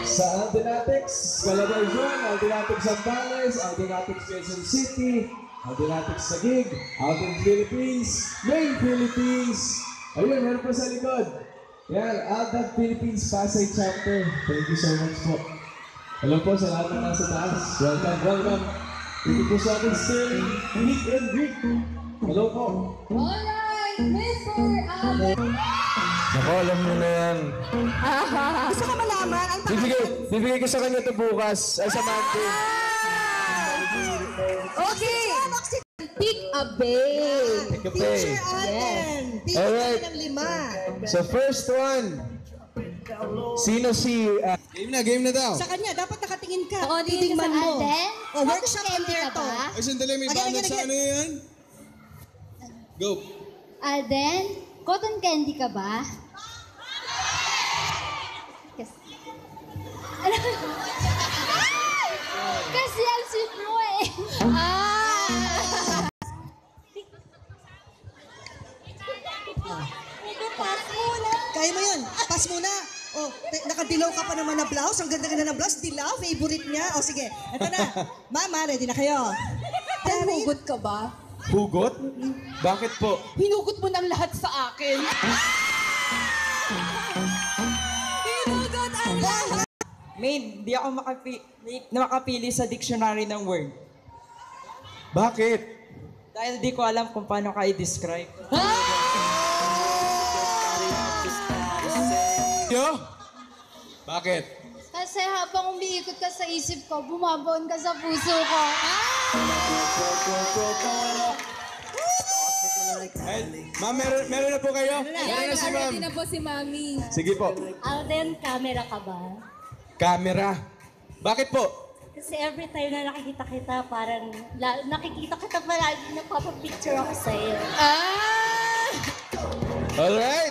Sa Aldenatics, Calabarzon, Aldenatics Zambales, Aldenatics Quezon City, Aldenatics Taguig, Alden Philippines, Main Philippines. Ayun, meron pa sa likod. Yan, Alden Philippines Pasay Chapter. Thank you so much po. Hello po sa lahat ng nasa taas. Welcome, welcome. Thank you po sa ating Sterling, Meet and Greet. Hello po. Alright, Mr. Alden. Ako, alam mo na yan. Gusto ko malaman, ang Bibigay ko sa kanya ito bukas. Ay, sa Monday. Okay! Pick a bay. Teacher Alden! Teacher Alright. ng 5. So, first one. Sino si... game na daw. Sa kanya, dapat nakatingin ka. Oo, Titingnan sa mo. Alden. O, workshop Cotton on candy air ka to. ba? Ay, sandali, may Again, banat again, sa again. ano yan? Go. Alden, cotton candy ka ba? Yes. Kasi ang sweet mo eh. Pass muna. Kaya mo yun. Pass muna. O, nakadilaw ka pa naman na blouse. Ang ganda-ganda ng blouse. Dilaw, favorite niya. O, sige. Ito na. Mama, ready na kayo? Hinugot ka ba? Hugot? Bakit po? Hinugot mo ng lahat sa akin. Hinugot ang lahat. Maid, di ako makapili sa dictionary ng word. Bakit? Dahil di ko alam kung paano ka i-describe. Yo? Bakit? Kasi habang umiikot ka sa isip ko, bumabaon ka sa puso ko. Ma'am, meron na po kayo? Meron na si ma'am. Ready na po si Mami. Sige po. Alden, camera ka ba? Camera. Bakit po? Kasi every time na nakikita kita, parang nakikita kita palagi, napapapicture ako sa'yo. Alright.